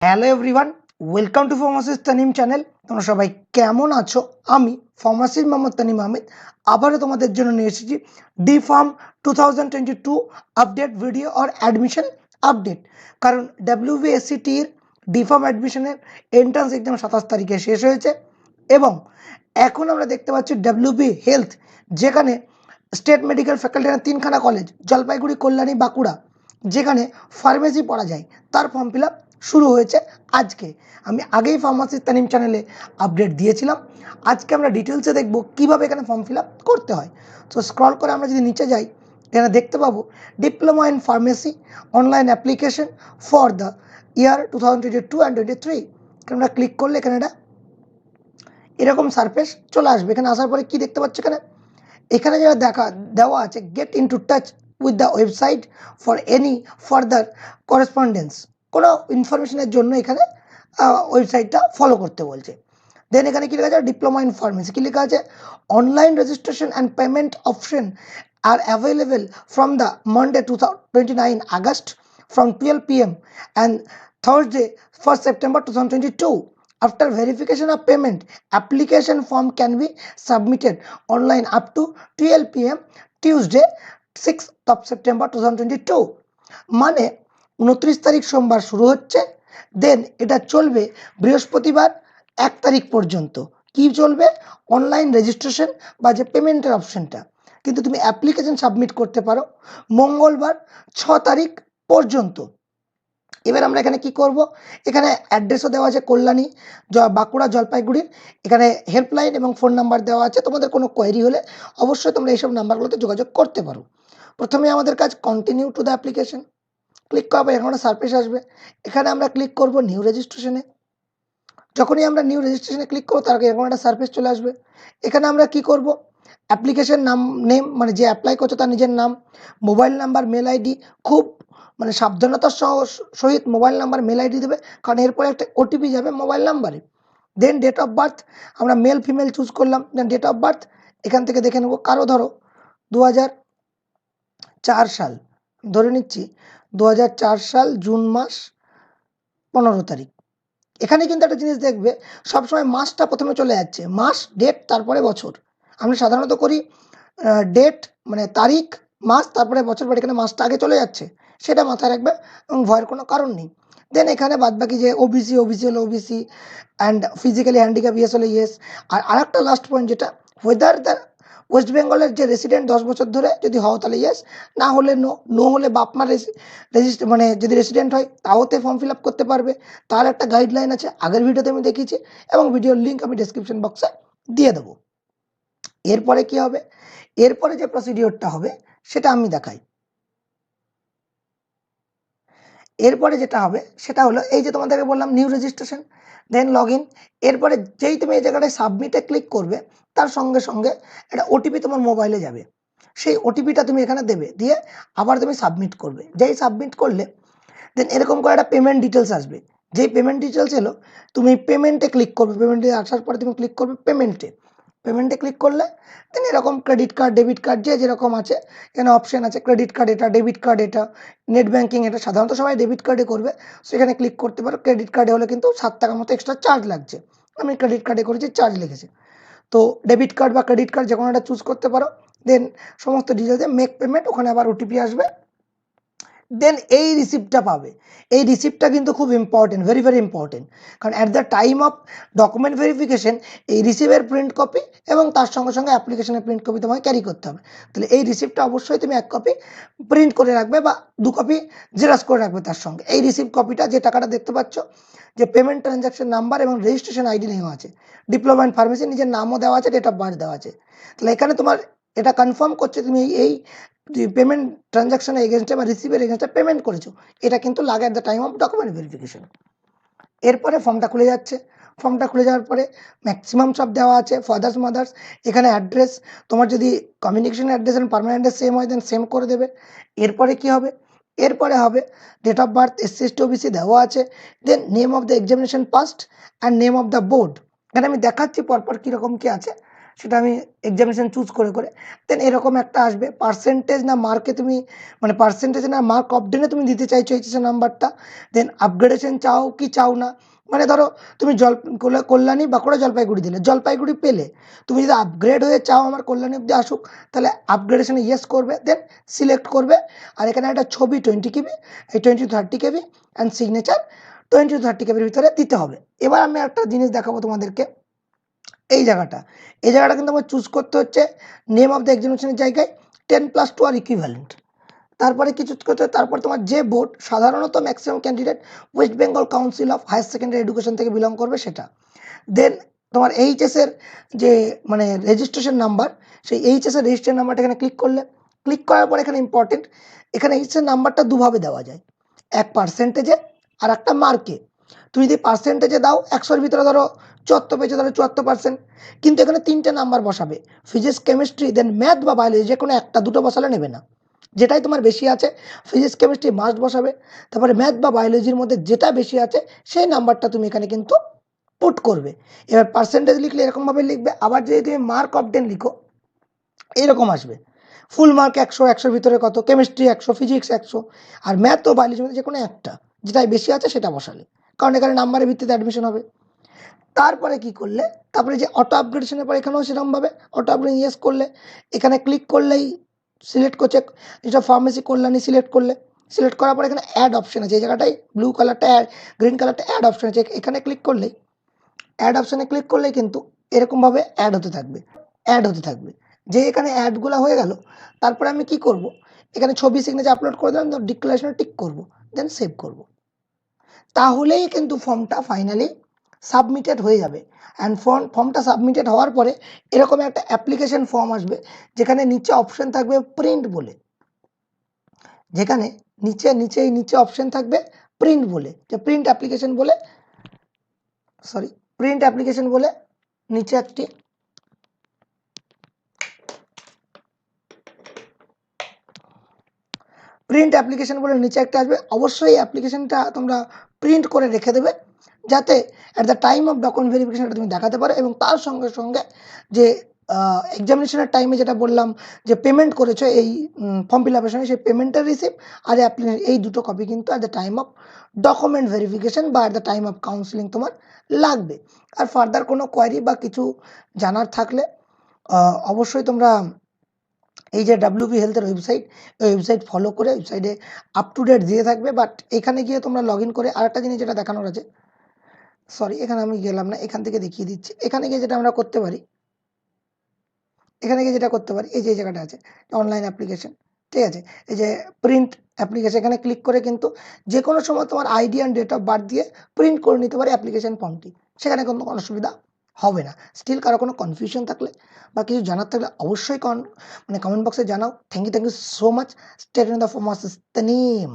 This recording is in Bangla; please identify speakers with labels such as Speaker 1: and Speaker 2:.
Speaker 1: Hello everyone, welcome to pharmacist Tanim channel. তোমরা সবাই কেমন আছো? আমি ফার্মাসিস্ট মোহাম্মদ তানিম আহমেদ আবারও তোমাদের জন্য নিয়ে এসেছি ডি ফার্ম 2022 আপডেট ভিডিও আর অ্যাডমিশন আপডেট। কারণ WBHEALTH ডি ফার্ম অ্যাডমিশনের এন্ট্রান্স এক্সাম 27 তারিখে শেষ হয়েছে এবং এখন আমরা দেখতে পাচ্ছি WB হেলথ, যেখানে স্টেট মেডিকেল ফ্যাকাল্টির 3খানা কলেজ জলপাইগুড়ি, কল্যাণী, বাঁকুড়া, যেখানে ফার্মেসি পড়া যায়, তার ফর্ম ফিল আপ শুরু হয়েছে আজকে। আমি আগেই ফার্মাসিস্ট তানিম চ্যানেলে আপডেট দিয়েছিলাম। আজকে আমরা ডিটেলসে দেখব কীভাবে এখানে ফর্ম ফিল আপ করতে হয়। তো স্ক্রল করে আমরা যদি নিচে যাই, এখানে দেখতে পাবো diploma in pharmacy online application for the year 2022 and 23। আমরা ক্লিক করলে এখানে এরকম সারফেস চলে আসবে। এখানে আসার পরে কি দেখতে পাচ্ছি, এখানে যেটা দেওয়া আছে, get in to touch with the website for any further correspondence. কোনো ইনফরমেশনের জন্য এখানে ওয়েবসাইটটা ফলো করতে বলছে। দেন এখানে কী লেখা আছে, ডিপ্লোমা ইন ফার্মেসি কী লেখা আছে, online registration and payment option R available from the Monday 29 August from 12 PM and Thursday 1st September 2022. After verification of payment, application form can be submitted online up to 12 PM Tuesday 6th of September 2022. মানে 29 তারিখ সোমবার শুরু হচ্ছে, দেন এটা চলবে বৃহস্পতিবার 1 তারিখ পর্যন্ত। কি চলবে? অনলাইন রেজিস্ট্রেশন বা যে পেমেন্টের অপশনটা, কিন্তু তুমি অ্যাপ্লিকেশন সাবমিট করতে পারো মঙ্গলবার 6 তারিখ পর্যন্ত। এবার আমরা এখানে কি করব, এখানে অ্যাড্রেসও দেওয়া আছে কল্যাণী, বাঁকুড়া, জলপাইগুড়ির। এখানে হেল্পলাইন এবং ফোন নাম্বার দেওয়া আছে। তোমাদের কোনো কোয়েরি হলে অবশ্যই তোমরা এইসব নাম্বারগুলোতে যোগাযোগ করতে পারো। প্রথমে আমাদের কাজ continue to the application click করার পর এখানে একটা সারফেস আসবে। এখানে আমরা ক্লিক করব নিউ রেজিস্ট্রেশনে। যখনই আমরা নিউ রেজিস্ট্রেশনে ক্লিক করবো তার আগে এরকম একটা সারফেস চলে আসবে। এখানে আমরা কি করব, অ্যাপ্লিকেশন নেম মানে যে অ্যাপ্লাই করছো তার নিজের নাম, মোবাইল নাম্বার, মেল আইডি, খুব সাবধানতার সহিত মোবাইল নাম্বার, মেল আইডি দেবে, কারণ এরপরে একটা ওটিপি যাবে মোবাইল নাম্বারে। দেন ডেট অফ বার্থ, আমরা মেল ফিমেল চুজ করলাম। দেন ডেট অফ বার্থ এখান থেকে দেখে নেবো, কারো ধরো 2004 সাল, ধরে নিচ্ছি 2004 সাল জুন মাস 15 তারিখ। এখানে কিন্তু একটা জিনিস দেখবে, সবসময় মাসটা প্রথমে চলে যাচ্ছে, মাস, ডেট, তারপরে বছর। আমরা সাধারণত করি ডেট মানে তারিখ, মাস, তারপরে বছর, বাট এখানে মাসটা আগে চলে যাচ্ছে, সেটা মাথায় রাখবে এবং ভয়ের কোনো কারণ নেই। দেন এখানে বাদবাকি যে ওবিসি হলে OBC, and physically handicap yes হলে ইয়েস। আর আরেকটা লাস্ট পয়েন্ট যেটা, ওয়েদার দ্য ওয়েস্ট বেঙ্গলের যে রেসিডেন্ট 10 বছর ধরে যদি হও তাহলে ইয়েস, না হলে নো হলে বাপমার যদি রেসিডেন্ট হয় তাওতে ফর্ম ফিল আপ করতে পারবে। তার একটা গাইডলাইন আছে, আগের ভিডিওতে আমি দেখিয়েছি এবং ভিডিওর লিঙ্ক আমি ডেসক্রিপশন বক্সে দিয়ে দেবো। এরপরে কি হবে, এরপরে যে প্রসিডিওরটা হবে সেটা আমি দেখাই। এরপরে যেটা হবে সেটা হলো, এই যে তোমাদেরকে বললাম new registration, then log in. এরপরে যেই তুমি এই জায়গাটায় সাবমিটে ক্লিক করবে তার সঙ্গে সঙ্গে একটা ওটিপি তোমার মোবাইলে যাবে। সেই ওটিপিটা তুমি এখানে দেবে, দিয়ে আবার তুমি সাবমিট করবে। যেই সাবমিট করলে দেন এরকম করে একটা পেমেন্ট ডিটেলস আসবে। যেই পেমেন্ট ডিটেলস এলো তুমি পেমেন্টে ক্লিক করবে। পেমেন্টে আসার পরে তুমি ক্লিক করবে পেমেন্টে ক্লিক করলে দেন এরকম ক্রেডিট কার্ড, ডেবিট কার্ড যে যেরকম আছে এখানে অপশান আছে, ক্রেডিট কার্ড এটা, ডেবিট কার্ড এটা, নেট ব্যাঙ্কিং এটা। সাধারণত সবাই ডেবিট কার্ডে করবে, সেখানে ক্লিক করতে পারো। ক্রেডিট কার্ডে হলে কিন্তু 7 টাকার মতো এক্সট্রা চার্জ লাগছে, আমি ক্রেডিট কার্ডে করেছি, চার্জ লেগেছে। তো ডেবিট কার্ড বা ক্রেডিট কার্ড যে কোনো একটা চুজ করতে পারো। দেন সমস্ত ডিটেলসে মেক পেমেন্ট, ওখানে আবার ওটিপি আসবে। দেন এই রিসিপ্টটা পাবে। এই রিসিপ্টটা কিন্তু খুব ইম্পর্টেন্ট, ভেরি ভেরি ইম্পর্টেন্ট, কারণ at the time of document verification এই রিসিপ্টের প্রিন্ট কপি এবং তার সঙ্গে সঙ্গে অ্যাপ্লিকেশনের প্রিন্ট কপি তোমাকে ক্যারি করতে হবে। তাহলে এই রিসিপ্টটা অবশ্যই তুমি 1 কপি প্রিন্ট করে রাখবে বা 2 কপি জেরক্স করে রাখবে তার সঙ্গে। এই রিসিপ্ট কপিটা, যে টাকাটা দেখতে পাচ্ছ, যে পেমেন্ট ট্রানজাকশন নাম্বার এবং রেজিস্ট্রেশন আইডি নেওয়া আছে, ডিপ্লোমা ইন ফার্মেসি নিজের নামও দেওয়া আছে, ডেট অফ বার্থ দেওয়া আছে। তাহলে এখানে তোমার এটা কনফার্ম করছে তুমি এই পেমেন্ট ট্রানজাকশনের এগেনস্টে বা রিসিভের এগেনস্টে পেমেন্ট করেছো, এটা কিন্তু লাগে at the time of document verification. এরপরে ফর্মটা খুলে যাচ্ছে। ফর্মটা খুলে যাওয়ার পরে ম্যাক্সিমাম সব দেওয়া আছে, ফাদার্স মাদার্স, এখানে অ্যাড্রেস, তোমার যদি কমিউনিকেশন অ্যাড্রেস এবং পার্মানেন্ট অ্যাড্রেস সেম হয় দেন সেম করে দেবে। এরপরে কি হবে, এরপরে হবে date of birth, SC ST OBC দেওয়া আছে। Then name of the examination passed and name of the board. এখানে আমি দেখাচ্ছি পরপর কীরকম কী আছে সেটা আমি এক্সামিনেশন চুজ করে করে দেন এরকম একটা আসবে পার্সেন্টেজ না মার্কে তুমি মানে পার্সেন্টেজ না মার্ক অবডেনে তুমি দিতে চাইছো এইচএসের নাম্বারটা, দেন আপগ্রেডেশন চাও কি চাও না। মানে ধরো তুমি কল্যাণী বাঁকুড়া জলপাইগুড়ি দিলে, জলপাইগুড়ি পেলে তুমি যদি আপগ্রেড হয়ে চাও আমার কল্যাণী অব্দি আসুক, তাহলে আপগ্রেডেশনে ইয়েস করবে, দেন সিলেক্ট করবে। আর এখানে একটা ছবি 20 KB, এই 20 to 30 KB and signature 20 to 30 KBর ভিতরে দিতে হবে। এবার আমি একটা জিনিস দেখাবো তোমাদেরকে, এই জায়গাটা কিন্তু আমার চুজ করতে হচ্ছে নেম অফ দ্য এক্সামিনেশনের জায়গায় 10+2 আর ইকুইভ্যালেন্ট। তারপরে কি চুজ করতে হবে, তারপর তোমার যে বোর্ড সাধারণত maximum candidate West Bengal Council of Higher Secondary Education থেকে বিলং করবে সেটা। দেন তোমার এইচএসের যে মানে রেজিস্ট্রেশন নাম্বার, সেই এইচএসের রেজিস্ট্রেশন নাম্বারটা এখানে ক্লিক করলে, ক্লিক করার পর এখানে ইম্পর্টেন্ট, এখানে এইচএসের নাম্বারটা দুভাবে দেওয়া যায়, এক পার্সেন্টেজে আর একটা মার্কে। তুমি যদি পার্সেন্টেজে দাও 100-র ভিতরে ধরো 74 পেয়েছো, ধরো 74%, কিন্তু এখানে 3টে নাম্বার বসাবে, ফিজিক্স কেমিস্ট্রি দেন ম্যাথ বা বায়োলজি, যে কোনো একটা, দুটো বসালে নেবে না, যেটাই তোমার বেশি আছে ফিজিক্স কেমিস্ট্রি মাস্ট বসাবে, তারপরে ম্যাথ বা বায়োলজির মধ্যে যেটা বেশি আছে সেই নাম্বারটা তুমি এখানে কিন্তু পুট করবে। এবার পার্সেন্টেজ লিখলে এরকমভাবে লিখবে, আবার যদি তুমি মার্ক অফ 10 লিখো এরকম আসবে, ফুল মার্ক 100, 100-র ভিতরে কত, কেমিস্ট্রি 100, ফিজিক্স 100, আর ম্যাথ ও বায়োলজির মধ্যে যে কোনো একটা, যেটাই বেশি আছে সেটা বসালে, কারণ এখানে নাম্বারের ভিত্তিতে অ্যাডমিশন হবে। তারপরে কি করলে, তারপরে যে অটো আপগ্রেডেশনের পর এখানেও সেরকমভাবে অটো আপগ্রেড ইয়েস করলে, এখানে ক্লিক করলেই সিলেক্ট করছে, যেটা ফার্মেসি কল্যাণী সিলেক্ট করলে, সিলেক্ট করার পর এখানে অ্যাড অপশন আছে, এই জায়গাটায় ব্লু কালারটা গ্রিন কালারটা অ্যাড অপশন আছে, এখানে ক্লিক করলেই অ্যাড অপশনে ক্লিক করলেই কিন্তু এরকমভাবে অ্যাড হতে থাকবে যে এখানে অ্যাডগুলো হয়ে গেল। তারপরে আমি কি করব, এখানে ছবি সিগনেচার আপলোড করে দিলাম, ডিক্লারেশনে টিক করব, দেন সেভ করব, তাহলেই কিন্তু ফর্মটা ফাইনালি সাবমিটেড হয়ে যাবে। অ্যান্ড ফর্মটা সাবমিটেড হওয়ার পরে এরকম একটা অ্যাপ্লিকেশন ফর্ম আসবে, যেখানে নিচে অপশন থাকবে প্রিন্ট বলে, যেখানে নিচে অপশন থাকবে প্রিন্ট বলে, যে প্রিন্ট অ্যাপ্লিকেশন বলে নিচে একটি প্রিন্ট অ্যাপ্লিকেশন বলে নিচে একটা আসবে। অবশ্যই অ্যাপ্লিকেশনটা তোমরা প্রিন্ট করে রেখে দেবে, যাতে at the time of document ভেরিফিকেশনটা তুমি দেখাতে পারো, এবং তার সঙ্গে সঙ্গে যে এক্সামিনেশনের টাইমে যেটা বললাম যে পেমেন্ট করেছো এই ফর্ম ফিল আপের সময়, সেই পেমেন্টের রিসিপ্ট আর অ্যাপ্লিকেশন, এই দুটো কপি কিন্তু at the time of document verification বা at the time of counselling তোমার লাগবে। আর ফার্দার কোনো কোয়ারি বা কিছু জানার থাকলে অবশ্যই তোমরা এই যে WB হেলথের ওয়েবসাইট, এই ওয়েবসাইট ফলো করে ওয়েবসাইটে আপ টু ডেট দিয়ে থাকবে। বাট এখানে গিয়ে তোমরা লগ ইন করে আরেকটা জিনিস যেটা দেখানোর আছে, সরি এখানে আমি গেলাম না, এখান থেকে দেখিয়ে দিচ্ছি। এখানে গিয়ে যেটা আমরা করতে পারি, এই যে জায়গাটা আছে অনলাইন অ্যাপ্লিকেশন, ঠিক আছে, এই যে প্রিন্ট অ্যাপ্লিকেশন, এখানে ক্লিক করে কিন্তু যে কোনো সময় তোমার ID and date of birth দিয়ে প্রিন্ট করে নিতে পারে অ্যাপ্লিকেশন ফর্মটি, সেখানে কোনো অসুবিধা হবে না। স্টিল কারো কোনো কনফিউশন থাকলে বা কিছু জানার থাকলে অবশ্যই কমেন্ট বক্সে জানাও। Thank you so much. Stay tuned the pharmacist Tanim.